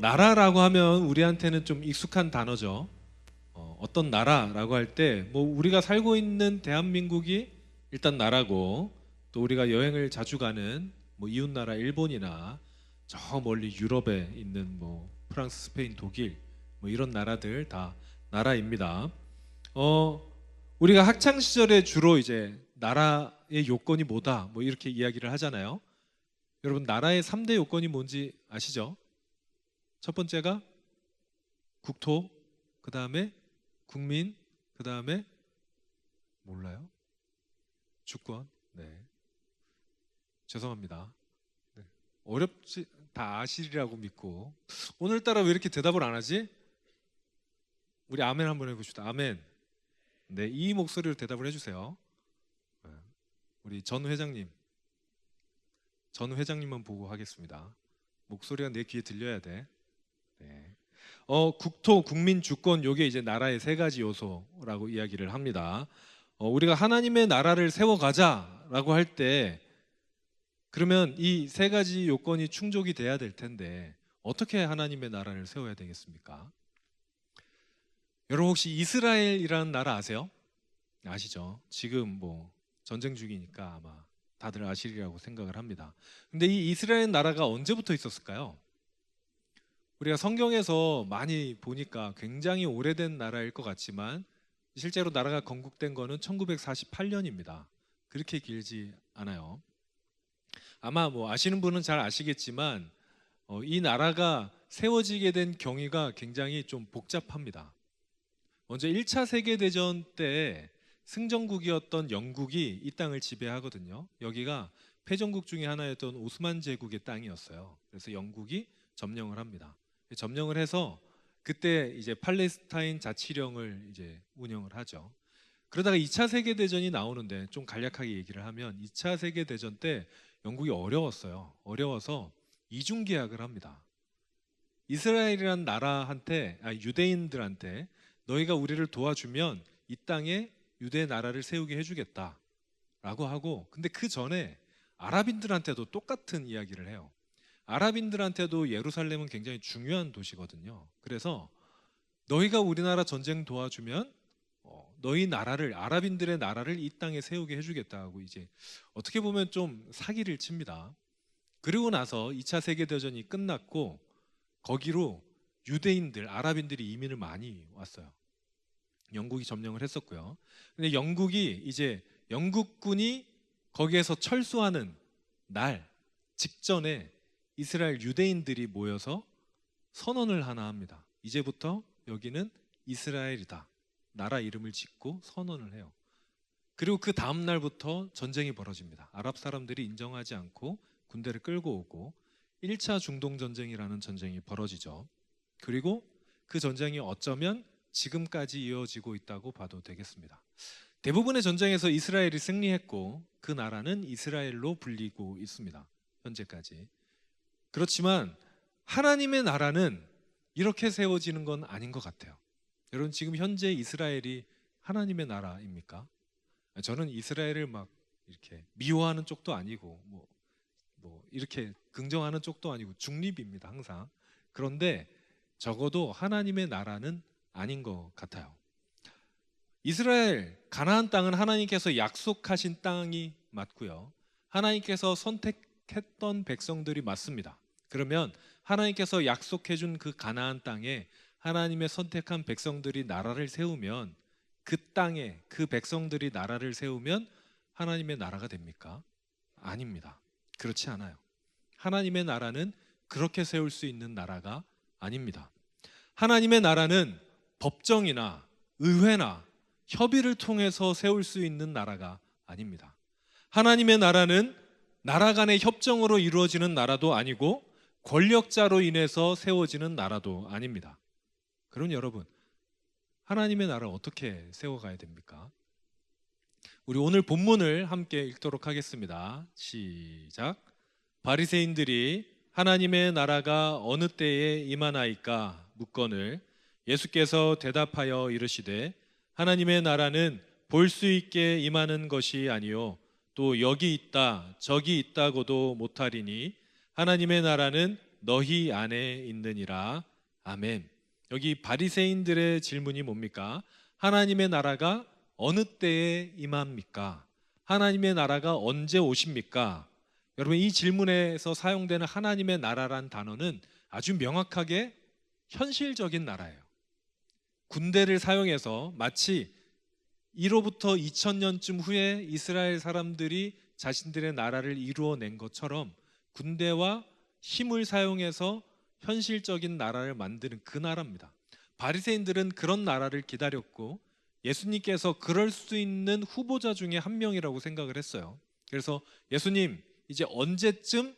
나라라고 하면 우리한테는 좀 익숙한 단어죠. 어떤 나라라고 할 때 뭐 우리가 살고 있는 대한민국이 일단 나라고, 또 우리가 여행을 자주 가는 뭐 이웃 나라 일본이나 저 멀리 유럽에 있는 뭐 프랑스, 스페인, 독일 뭐 이런 나라들 다 나라입니다. 어, 우리가 학창 시절에 주로 이제 나라의 요건이 뭐다 뭐 이렇게 이야기를 하잖아요. 여러분, 나라의 3대 요건이 뭔지 아시죠? 첫 번째가 국토, 그 다음에 국민, 그 다음에 몰라요? 주권. 네, 죄송합니다. 네. 어렵지, 다 아시리라고 믿고. 오늘따라 왜 이렇게 대답을 안 하지? 우리 아멘 한번 해봅시다. 아멘. 네, 이 목소리로 대답을 해주세요. 네. 우리 전 회장님, 전 회장님만 보고 하겠습니다. 목소리가 내 귀에 들려야 돼. 네. 국토, 국민, 주권, 요게 이제 나라의 세 가지 요소라고 이야기를 합니다. 우리가 하나님의 나라를 세워가자라고 할 때, 그러면 이 세 가지 요건이 충족이 돼야 될 텐데 어떻게 하나님의 나라를 세워야 되겠습니까? 여러분, 혹시 이스라엘이라는 나라 아세요? 아시죠? 지금 뭐 전쟁 중이니까 아마 다들 아시리라고 생각을 합니다. 근데 이 이스라엘 나라가 언제부터 있었을까요? 우리가 성경에서 많이 보니까 굉장히 오래된 나라일 것 같지만 실제로 나라가 건국된 거는 1948년입니다. 그렇게 길지 않아요. 아마 뭐 아시는 분은 잘 아시겠지만 이 나라가 세워지게 된 경위가 굉장히 좀 복잡합니다. 먼저 1차 세계대전 때 승전국이었던 영국이 이 땅을 지배하거든요. 여기가 패전국 중에 하나였던 오스만 제국의 땅이었어요. 그래서 영국이 점령을 합니다. 점령을 해서 그때 이제 팔레스타인 자치령을 이제 운영을 하죠. 그러다가 2차 세계대전이 나오는데 좀 간략하게 얘기를 하면 2차 세계대전 때 영국이 어려웠어요. 어려워서 이중 계약을 합니다. 이스라엘이라는 나라한테, 유대인들한테 너희가 우리를 도와주면 이 땅에 유대 나라를 세우게 해주겠다라고 하고, 근데 그 전에 아랍인들한테도 똑같은 이야기를 해요. 아랍인들한테도 예루살렘은 굉장히 중요한 도시거든요. 그래서 너희가 우리나라 전쟁 도와주면 너희 나라를, 아랍인들의 나라를 이 땅에 세우게 해주겠다고 이제 어떻게 보면 좀 사기를 칩니다. 그리고 나서 2차 세계대전이 끝났고 거기로 유대인들, 아랍인들이 이민을 많이 왔어요. 영국이 점령을 했었고요. 근데 영국이 이제 영국군이 거기에서 철수하는 날 직전에 이스라엘 유대인들이 모여서 선언을 하나 합니다. 이제부터 여기는 이스라엘이다. 나라 이름을 짓고 선언을 해요. 그리고 그 다음 날부터 전쟁이 벌어집니다. 아랍 사람들이 인정하지 않고 군대를 끌고 오고 1차 중동 전쟁이라는 전쟁이 벌어지죠. 그리고 그 전쟁이 어쩌면 지금까지 이어지고 있다고 봐도 되겠습니다. 대부분의 전쟁에서 이스라엘이 승리했고 그 나라는 이스라엘로 불리고 있습니다. 현재까지. 그렇지만 하나님의 나라는 이렇게 세워지는 건 아닌 것 같아요. 여러분, 지금 현재 이스라엘이 하나님의 나라입니까? 저는 이스라엘을 막 이렇게 미워하는 쪽도 아니고 뭐 이렇게 긍정하는 쪽도 아니고 중립입니다, 항상. 그런데 적어도 하나님의 나라는 아닌 것 같아요. 이스라엘 가나안 땅은 하나님께서 약속하신 땅이 맞고요. 하나님께서 선택했던 백성들이 맞습니다. 그러면 하나님께서 약속해 준 그 가나안 땅에 하나님의 선택한 백성들이 나라를 세우면, 그 땅에 그 백성들이 나라를 세우면 하나님의 나라가 됩니까? 아닙니다. 그렇지 않아요. 하나님의 나라는 그렇게 세울 수 있는 나라가 아닙니다. 하나님의 나라는 법정이나 의회나 협의를 통해서 세울 수 있는 나라가 아닙니다. 하나님의 나라는 나라 간의 협정으로 이루어지는 나라도 아니고 권력자로 인해서 세워지는 나라도 아닙니다. 그럼 여러분, 하나님의 나라를 어떻게 세워가야 됩니까? 우리 오늘 본문을 함께 읽도록 하겠습니다. 시작. 바리새인들이 하나님의 나라가 어느 때에 임하나이까 묻거늘 예수께서 대답하여 이르시되 하나님의 나라는 볼 수 있게 임하는 것이 아니요 또 여기 있다 저기 있다고도 못하리니 하나님의 나라는 너희 안에 있느니라. 아멘. 여기 바리새인들의 질문이 뭡니까? 하나님의 나라가 어느 때에 임합니까? 하나님의 나라가 언제 오십니까? 여러분, 이 질문에서 사용되는 하나님의 나라란 단어는 아주 명확하게 현실적인 나라예요. 군대를 사용해서 마치 이로부터 2000년쯤 후에 이스라엘 사람들이 자신들의 나라를 이루어낸 것처럼 군대와 힘을 사용해서 현실적인 나라를 만드는 그 나라입니다. 바리새인들은 그런 나라를 기다렸고 예수님께서 그럴 수 있는 후보자 중에 한 명이라고 생각을 했어요. 그래서 예수님, 이제 언제쯤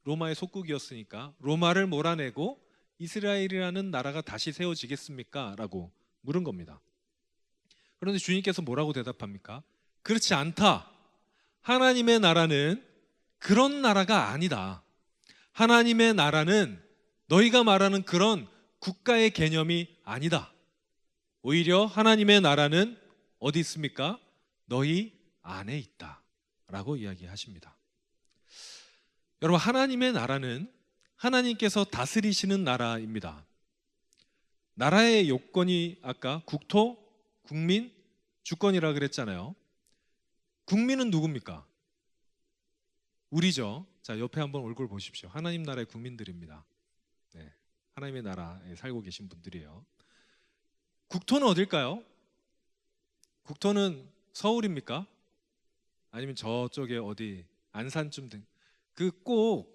로마의 속국이었으니까 로마를 몰아내고 이스라엘이라는 나라가 다시 세워지겠습니까? 라고 물은 겁니다. 그런데 주님께서 뭐라고 대답합니까? 그렇지 않다. 하나님의 나라는 그런 나라가 아니다. 하나님의 나라는 너희가 말하는 그런 국가의 개념이 아니다. 오히려 하나님의 나라는 어디 있습니까? 너희 안에 있다 라고 이야기하십니다. 여러분, 하나님의 나라는 하나님께서 다스리시는 나라입니다. 나라의 요건이 아까 국토, 국민, 주권이라 그랬잖아요. 국민은 누굽니까? 우리죠. 자, 옆에 한번 얼굴 보십시오. 하나님 나라의 국민들입니다. 네, 하나님의 나라에 살고 계신 분들이에요. 국토는 어딜까요? 국토는 서울입니까? 아니면 저쪽에 어디 안산쯤 등. 꼭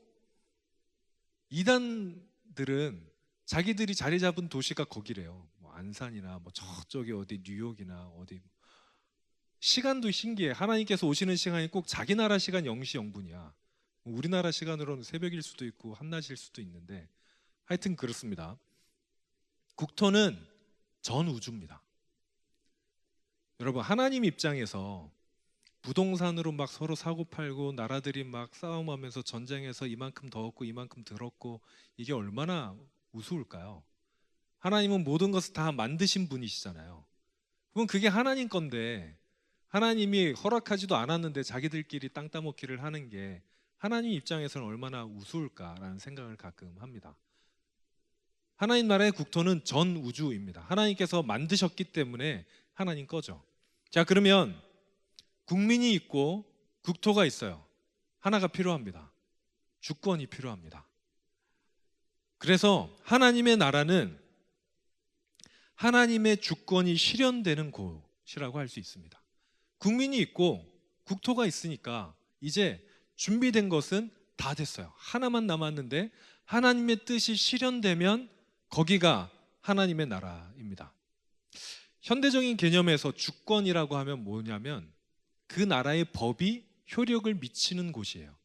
이단들은 자기들이 자리 잡은 도시가 거기래요. 뭐 안산이나 뭐 저쪽에 어디 뉴욕이나 어디. 시간도 신기해. 하나님께서 오시는 시간이 꼭 자기 나라 시간 0시 0분이야. 우리나라 시간으로는 새벽일 수도 있고 한낮일 수도 있는데 하여튼 그렇습니다. 국토는 전 우주입니다. 여러분, 하나님 입장에서 부동산으로 막 서로 사고팔고 나라들이 막 싸움하면서 전쟁해서 이만큼 더 얻고 이만큼 덜 얻고 이게 얼마나 우스울까요? 하나님은 모든 것을 다 만드신 분이시잖아요. 그럼 그게 하나님 건데 하나님이 허락하지도 않았는데 자기들끼리 땅 따먹기를 하는 게 하나님 입장에서는 얼마나 우스울까라는 생각을 가끔 합니다. 하나님 나라의 국토는 전 우주입니다. 하나님께서 만드셨기 때문에 하나님 거죠. 자, 그러면 국민이 있고 국토가 있어요. 하나가 필요합니다. 주권이 필요합니다. 그래서 하나님의 나라는 하나님의 주권이 실현되는 곳이라고 할 수 있습니다. 국민이 있고 국토가 있으니까 이제 준비된 것은 다 됐어요. 하나만 남았는데 하나님의 뜻이 실현되면 거기가 하나님의 나라입니다. 현대적인 개념에서 주권이라고 하면 뭐냐면 그 나라의 법이 효력을 미치는 곳이에요.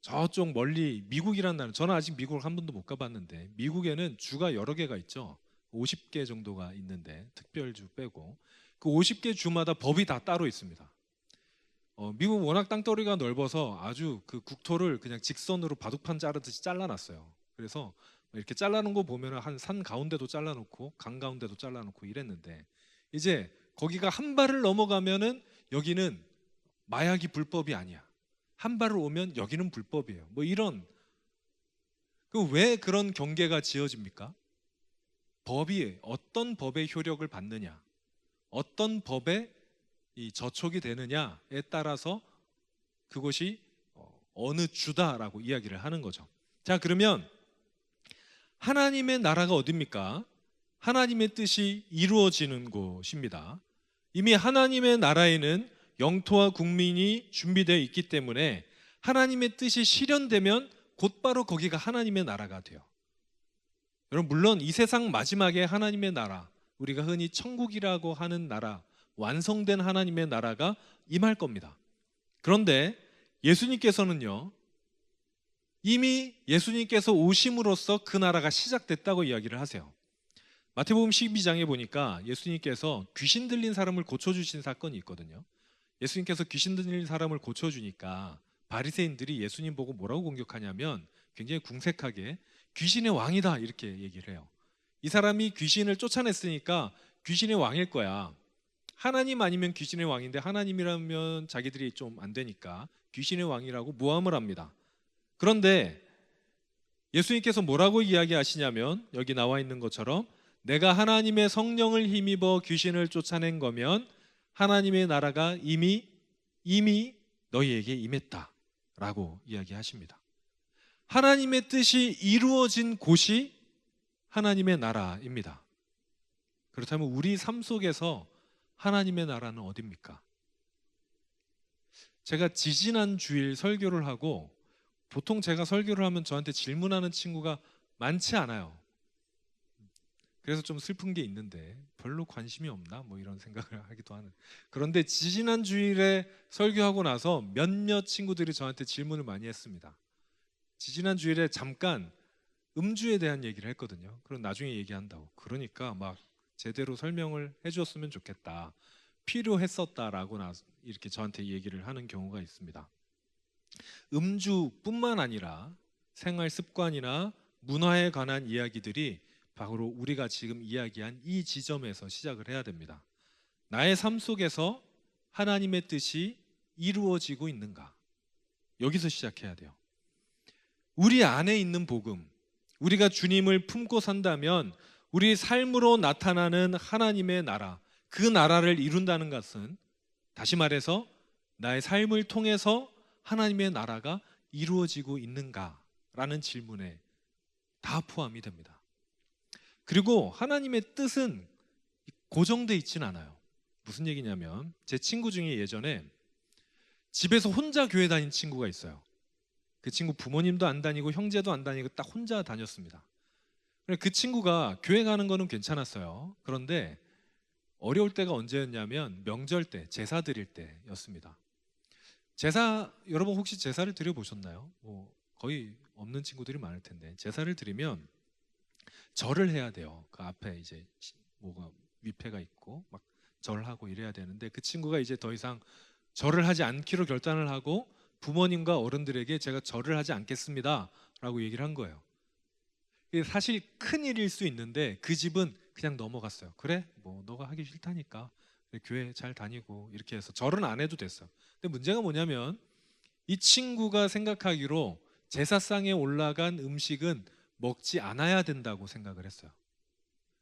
저쪽 멀리 미국이라는 나라, 저는 아직 미국을 한 번도 못 가봤는데 미국에는 주가 여러 개가 있죠. 50개 정도가 있는데 특별주 빼고 그 50개 주마다 법이 다 따로 있습니다. 미국 워낙 땅덩어리가 넓어서 아주 그 국토를 그냥 직선으로 바둑판 자르듯이 잘라놨어요. 그래서 이렇게 잘라놓은 거 보면 한 산 가운데도 잘라놓고 강 가운데도 잘라놓고 이랬는데 이제 거기가 한 발을 넘어가면은 여기는 마약이 불법이 아니야. 한 발을 오면 여기는 불법이에요. 뭐 이런. 왜 그런 경계가 지어집니까? 법이 어떤 법의 효력을 받느냐, 어떤 법에 이 저촉이 되느냐에 따라서 그것이 어느 주다라고 이야기를 하는 거죠. 자, 그러면 하나님의 나라가 어디입니까? 하나님의 뜻이 이루어지는 곳입니다. 이미 하나님의 나라에는 영토와 국민이 준비되어 있기 때문에 하나님의 뜻이 실현되면 곧바로 거기가 하나님의 나라가 돼요. 여러분, 물론 이 세상 마지막에 하나님의 나라, 우리가 흔히 천국이라고 하는 나라, 완성된 하나님의 나라가 임할 겁니다. 그런데 예수님께서는요, 이미 예수님께서 오심으로써 그 나라가 시작됐다고 이야기를 하세요. 마태복음 12장에 보니까 예수님께서 귀신 들린 사람을 고쳐주신 사건이 있거든요. 예수님께서 귀신 들린 사람을 고쳐주니까 바리새인들이 예수님 보고 뭐라고 공격하냐면 굉장히 궁색하게 귀신의 왕이다 이렇게 얘기를 해요. 이 사람이 귀신을 쫓아냈으니까 귀신의 왕일 거야. 하나님 아니면 귀신의 왕인데 하나님이라면 자기들이 좀 안 되니까 귀신의 왕이라고 모함을 합니다. 그런데 예수님께서 뭐라고 이야기하시냐면 여기 나와 있는 것처럼 내가 하나님의 성령을 힘입어 귀신을 쫓아낸 거면 하나님의 나라가 이미 너희에게 임했다라고 이야기하십니다. 하나님의 뜻이 이루어진 곳이 하나님의 나라입니다. 그렇다면 우리 삶 속에서 하나님의 나라는 어디입니까? 제가 지지난 주일 설교를 하고 보통 제가 설교를 하면 저한테 질문하는 친구가 많지 않아요. 그래서 좀 슬픈 게 있는데 별로 관심이 없나? 뭐 이런 생각을 하기도 하는. 그런데 지지난 주일에 설교하고 나서 몇몇 친구들이 저한테 질문을 많이 했습니다. 지지난 주일에 잠깐 음주에 대한 얘기를 했거든요. 그럼 나중에 얘기한다고. 그러니까 막 제대로 설명을 해주었으면 좋겠다. 필요했었다라고 이렇게 저한테 얘기를 하는 경우가 있습니다. 음주뿐만 아니라 생활 습관이나 문화에 관한 이야기들이 바로 우리가 지금 이야기한 이 지점에서 시작을 해야 됩니다. 나의 삶 속에서 하나님의 뜻이 이루어지고 있는가? 여기서 시작해야 돼요. 우리 안에 있는 복음, 우리가 주님을 품고 산다면 우리 삶으로 나타나는 하나님의 나라, 그 나라를 이룬다는 것은 다시 말해서 나의 삶을 통해서 하나님의 나라가 이루어지고 있는가라는 질문에 다 포함이 됩니다. 그리고 하나님의 뜻은 고정돼 있진 않아요. 무슨 얘기냐면 제 친구 중에 예전에 집에서 혼자 교회 다닌 친구가 있어요. 그 친구 부모님도 안 다니고 형제도 안 다니고 딱 혼자 다녔습니다. 그 친구가 교회 가는 거는 괜찮았어요. 그런데 어려울 때가 언제였냐면 명절 때, 제사 드릴 때였습니다. 제사, 여러분 혹시 제사를 드려보셨나요? 거의 없는 친구들이 많을 텐데 제사를 드리면 절을 해야 돼요. 그 앞에 이제 뭐가 위패가 있고 막 절하고 이래야 되는데 그 친구가 이제 더 이상 절을 하지 않기로 결단을 하고 부모님과 어른들에게 제가 절을 하지 않겠습니다 라고 얘기를 한 거예요. 이게 사실 큰일일 수 있는데 그 집은 그냥 넘어갔어요. 그래? 뭐 너가 하기 싫다니까 그래, 교회 잘 다니고 이렇게 해서 절은 안 해도 됐어요. 근데 문제가 뭐냐면 이 친구가 생각하기로 제사상에 올라간 음식은 먹지 않아야 된다고 생각을 했어요.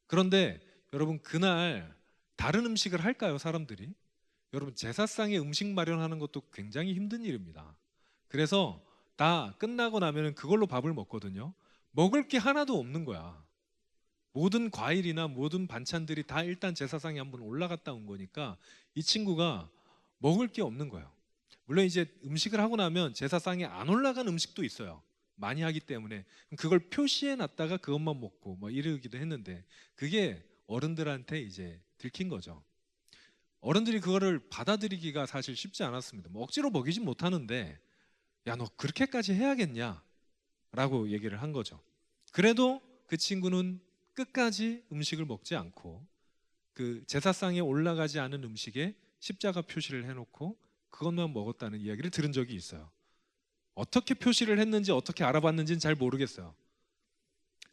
그런데 여러분 그날 다른 음식을 할까요, 사람들이? 여러분 제사상에 음식 마련하는 것도 굉장히 힘든 일입니다. 그래서 다 끝나고 나면 그걸로 밥을 먹거든요. 먹을 게 하나도 없는 거야. 모든 과일이나 모든 반찬들이 다 일단 제사상에 한번 올라갔다 온 거니까 이 친구가 먹을 게 없는 거예요. 물론 이제 음식을 하고 나면 제사상에 안 올라간 음식도 있어요. 많이 하기 때문에 그걸 표시해 놨다가 그것만 먹고 뭐 이러기도 했는데 그게 어른들한테 이제 들킨 거죠. 어른들이 그거를 받아들이기가 사실 쉽지 않았습니다. 뭐 억지로 먹이진 못하는데 야, 너 그렇게까지 해야겠냐? 라고 얘기를 한 거죠. 그래도 그 친구는 끝까지 음식을 먹지 않고 그 제사상에 올라가지 않은 음식에 십자가 표시를 해놓고 그것만 먹었다는 이야기를 들은 적이 있어요. 어떻게 표시를 했는지 어떻게 알아봤는지는 잘 모르겠어요.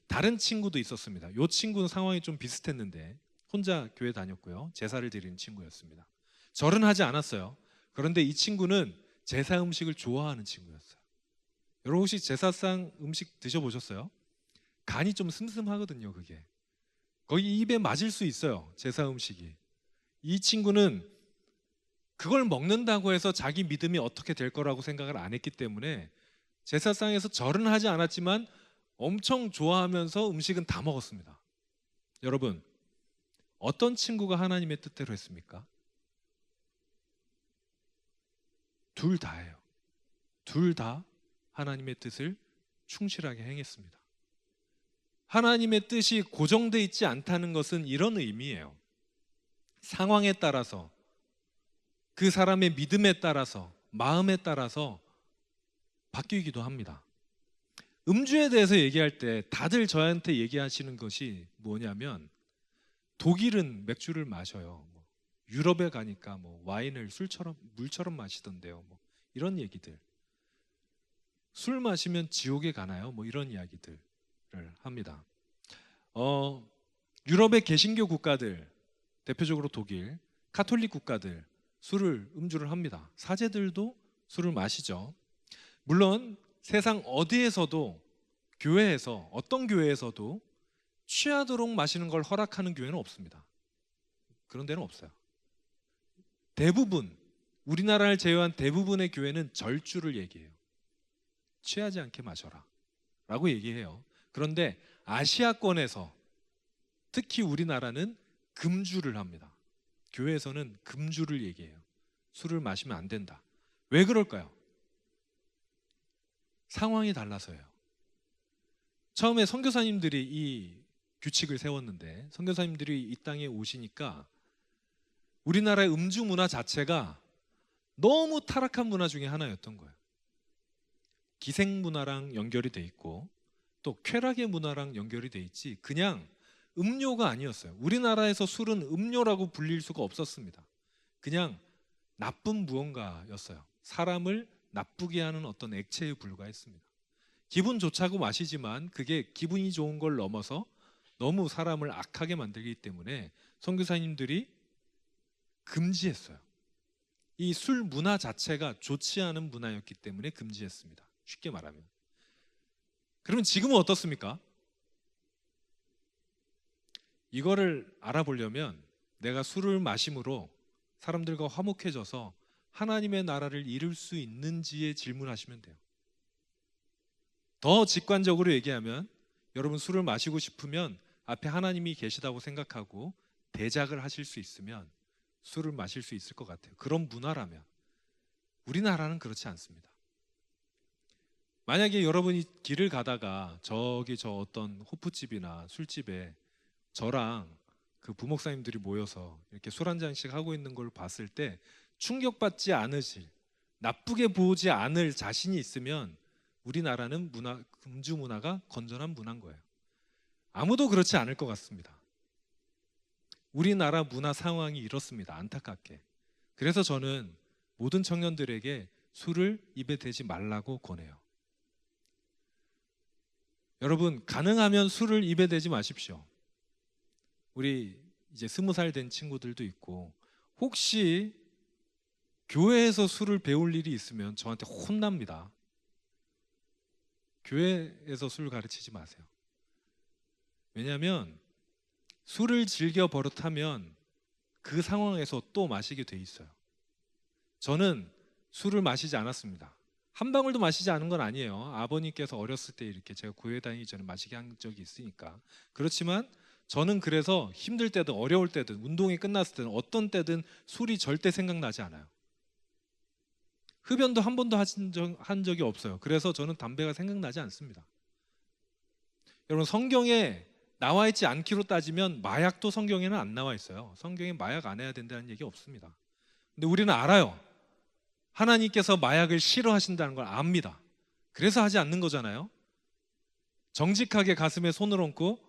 다른 친구도 있었습니다. 이 친구는 상황이 좀 비슷했는데 혼자 교회 다녔고요. 제사를 드리는 친구였습니다. 절은 하지 않았어요. 그런데 이 친구는 제사 음식을 좋아하는 친구였어요. 여러분 혹시 제사상 음식 드셔보셨어요? 간이 좀 슴슴하거든요. 그게 거의 입에 맞을 수 있어요. 제사 음식이. 이 친구는 그걸 먹는다고 해서 자기 믿음이 어떻게 될 거라고 생각을 안 했기 때문에 제사상에서 절은 하지 않았지만 엄청 좋아하면서 음식은 다 먹었습니다. 여러분 어떤 친구가 하나님의 뜻대로 했습니까? 둘 다예요. 둘 다 하나님의 뜻을 충실하게 행했습니다. 하나님의 뜻이 고정돼 있지 않다는 것은 이런 의미예요. 상황에 따라서 그 사람의 믿음에 따라서 마음에 따라서 바뀌기도 합니다. 음주에 대해서 얘기할 때 다들 저한테 얘기하시는 것이 뭐냐면 독일은 맥주를 마셔요. 유럽에 가니까 뭐 와인을 물처럼 마시던데요. 뭐 이런 얘기들. 술 마시면 지옥에 가나요? 뭐 이런 이야기들을 합니다. 유럽의 개신교 국가들, 대표적으로 독일, 카톨릭 국가들 음주를 합니다. 사제들도 술을 마시죠. 물론 세상 어디에서도 교회에서, 어떤 교회에서도 취하도록 마시는 걸 허락하는 교회는 없습니다. 그런 데는 없어요. 대부분, 우리나라를 제외한 대부분의 교회는 절주를 얘기해요. 취하지 않게 마셔라 라고 얘기해요. 그런데 아시아권에서, 특히 우리나라는 금주를 합니다. 교회에서는 금주를 얘기해요. 술을 마시면 안 된다. 왜 그럴까요? 상황이 달라서예요. 처음에 선교사님들이 이 규칙을 세웠는데, 선교사님들이 이 땅에 오시니까 우리나라의 음주 문화 자체가 너무 타락한 문화 중에 하나였던 거예요. 기생 문화랑 연결이 돼 있고 또 쾌락의 문화랑 연결이 돼 있지, 그냥 음료가 아니었어요. 우리나라에서 술은 음료라고 불릴 수가 없었습니다. 그냥 나쁜 무언가였어요. 사람을 나쁘게 하는 어떤 액체에 불과했습니다. 기분 좋자고 마시지만 그게 기분이 좋은 걸 넘어서 너무 사람을 악하게 만들기 때문에 선교사님들이 금지했어요. 이 술 문화 자체가 좋지 않은 문화였기 때문에 금지했습니다. 쉽게 말하면. 그러면 지금은 어떻습니까? 이거를 알아보려면 내가 술을 마심으로 사람들과 화목해져서 하나님의 나라를 이룰 수 있는지에 질문하시면 돼요. 더 직관적으로 얘기하면, 여러분 술을 마시고 싶으면 앞에 하나님이 계시다고 생각하고 대작을 하실 수 있으면 술을 마실 수 있을 것 같아요. 그런 문화라면. 우리나라는 그렇지 않습니다. 만약에 여러분이 길을 가다가 저기 저 어떤 호프집이나 술집에 저랑 그 부목사님들이 모여서 이렇게 술 한 잔씩 하고 있는 걸 봤을 때 충격받지 않으실, 나쁘게 보지 않을 자신이 있으면 우리나라는 금주 문화가 건전한 문화인 거예요. 아무도 그렇지 않을 것 같습니다. 우리나라 문화 상황이 이렇습니다. 안타깝게. 그래서 저는 모든 청년들에게 술을 입에 대지 말라고 권해요. 여러분, 가능하면 술을 입에 대지 마십시오. 우리 이제 20살 된 친구들도 있고, 혹시 교회에서 술을 배울 일이 있으면 저한테 혼납니다. 교회에서 술 가르치지 마세요. 왜냐하면 술을 즐겨 버릇하면 그 상황에서 또 마시게 돼 있어요. 저는 술을 마시지 않았습니다. 한 방울도 마시지 않은 건 아니에요. 아버님께서 어렸을 때 이렇게 제가 교회 다니기 전에 마시게 한 적이 있으니까. 그렇지만 저는 그래서 힘들 때든 어려울 때든 운동이 끝났을 때든 어떤 때든 술이 절대 생각나지 않아요. 흡연도 한 번도 한 적이 없어요. 그래서 저는 담배가 생각나지 않습니다. 여러분, 성경에 나와 있지 않기로 따지면 마약도 성경에는 안 나와 있어요. 성경에 마약 안 해야 된다는 얘기 없습니다. 근데 우리는 알아요. 하나님께서 마약을 싫어하신다는 걸 압니다. 그래서 하지 않는 거잖아요. 정직하게 가슴에 손을 얹고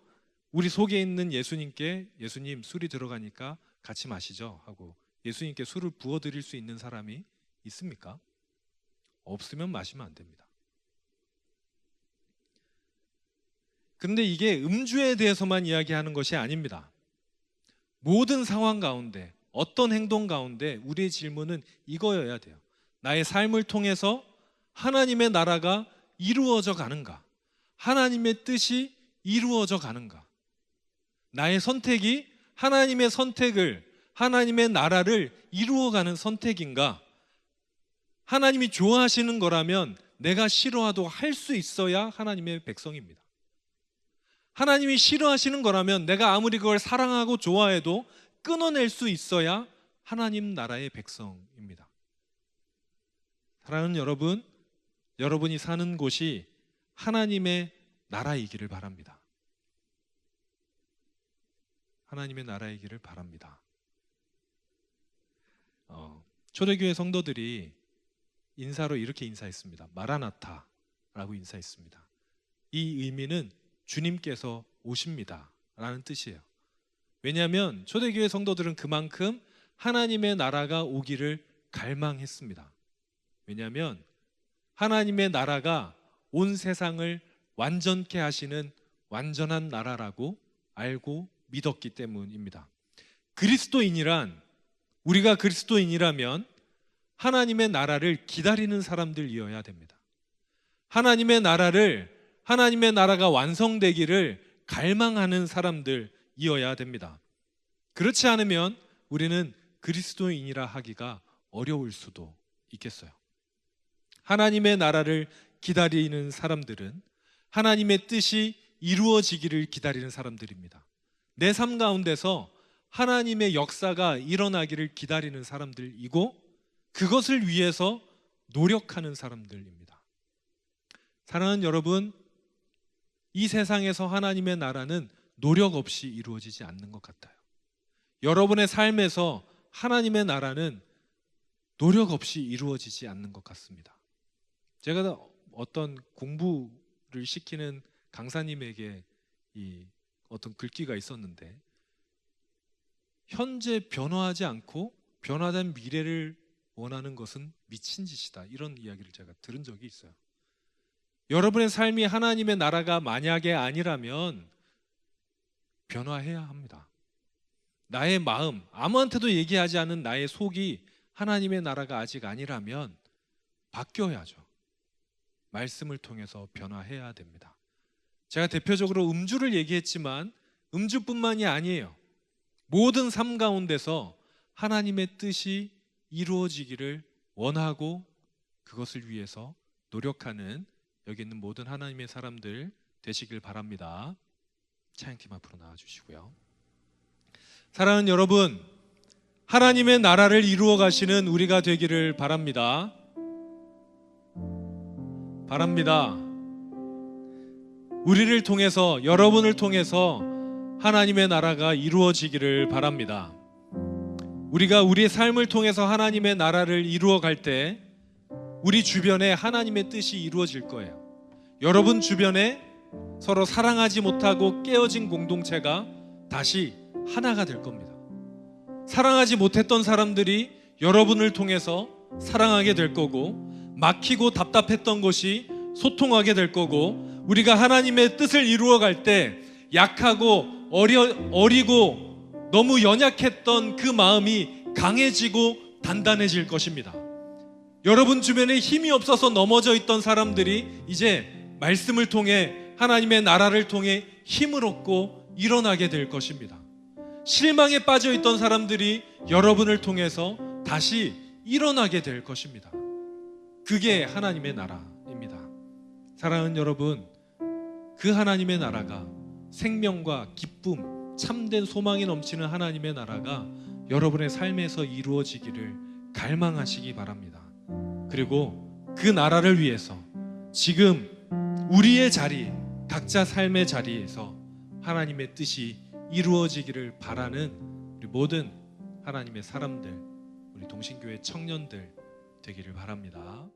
우리 속에 있는 예수님께, 예수님 술이 들어가니까 같이 마시죠 하고 예수님께 술을 부어드릴 수 있는 사람이 있습니까? 없으면 마시면 안 됩니다. 그런데 이게 음주에 대해서만 이야기하는 것이 아닙니다. 모든 상황 가운데, 어떤 행동 가운데 우리의 질문은 이거여야 돼요. 나의 삶을 통해서 하나님의 나라가 이루어져 가는가? 하나님의 뜻이 이루어져 가는가? 나의 선택이 하나님의 선택을, 하나님의 나라를 이루어가는 선택인가? 하나님이 좋아하시는 거라면 내가 싫어하도 할 수 있어야 하나님의 백성입니다. 하나님이 싫어하시는 거라면 내가 아무리 그걸 사랑하고 좋아해도 끊어낼 수 있어야 하나님 나라의 백성입니다. 사랑하는 여러분, 여러분이 사는 곳이 하나님의 나라이기를 바랍니다. 하나님의 나라이기를 바랍니다. 초대교회 성도들이 인사로 이렇게 인사했습니다. 마라나타라고 인사했습니다. 이 의미는 주님께서 오십니다 라는 뜻이에요. 왜냐하면 초대교회 성도들은 그만큼 하나님의 나라가 오기를 갈망했습니다. 왜냐하면 하나님의 나라가 온 세상을 완전케 하시는 완전한 나라라고 알고 믿었기 때문입니다. 그리스도인이란, 우리가 그리스도인이라면 하나님의 나라를 기다리는 사람들이어야 됩니다. 하나님의 나라를 하나님의 나라가 완성되기를 갈망하는 사람들이어야 됩니다. 그렇지 않으면 우리는 그리스도인이라 하기가 어려울 수도 있겠어요. 하나님의 나라를 기다리는 사람들은 하나님의 뜻이 이루어지기를 기다리는 사람들입니다. 내 삶 가운데서 하나님의 역사가 일어나기를 기다리는 사람들이고 그것을 위해서 노력하는 사람들입니다. 사랑하는 여러분, 이 세상에서 하나님의 나라는 노력 없이 이루어지지 않는 것 같아요. 여러분의 삶에서 하나님의 나라는 노력 없이 이루어지지 않는 것 같습니다. 제가 어떤 공부를 시키는 강사님에게 이 어떤 글귀가 있었는데, 현재 변화하지 않고 변화된 미래를 원하는 것은 미친 짓이다, 이런 이야기를 제가 들은 적이 있어요. 여러분의 삶이 하나님의 나라가 만약에 아니라면 변화해야 합니다. 나의 마음, 아무한테도 얘기하지 않은 나의 속이 하나님의 나라가 아직 아니라면 바뀌어야죠. 말씀을 통해서 변화해야 됩니다. 제가 대표적으로 음주를 얘기했지만 음주뿐만이 아니에요. 모든 삶 가운데서 하나님의 뜻이 이루어지기를 원하고 그것을 위해서 노력하는 여기 있는 모든 하나님의 사람들 되시길 바랍니다. 찬양팀 앞으로 나와주시고요. 사랑하는 여러분, 하나님의 나라를 이루어 가시는 우리가 되기를 바랍니다. 우리를 통해서, 여러분을 통해서 하나님의 나라가 이루어지기를 바랍니다. 우리가 우리의 삶을 통해서 하나님의 나라를 이루어 갈 때 우리 주변에 하나님의 뜻이 이루어질 거예요. 여러분 주변에 서로 사랑하지 못하고 깨어진 공동체가 다시 하나가 될 겁니다. 사랑하지 못했던 사람들이 여러분을 통해서 사랑하게 될 거고, 막히고 답답했던 것이 소통하게 될 거고, 우리가 하나님의 뜻을 이루어 갈 때 약하고 어리고 너무 연약했던 그 마음이 강해지고 단단해질 것입니다. 여러분 주변에 힘이 없어서 넘어져 있던 사람들이 이제 말씀을 통해, 하나님의 나라를 통해 힘을 얻고 일어나게 될 것입니다. 실망에 빠져 있던 사람들이 여러분을 통해서 다시 일어나게 될 것입니다. 그게 하나님의 나라입니다. 사랑하는 여러분, 그 하나님의 나라가, 생명과 기쁨, 참된 소망이 넘치는 하나님의 나라가 여러분의 삶에서 이루어지기를 갈망하시기 바랍니다. 그리고 그 나라를 위해서 지금 우리의 자리, 각자 삶의 자리에서 하나님의 뜻이 이루어지기를 바라는 우리 모든 하나님의 사람들, 우리 동신교회 청년들 되기를 바랍니다.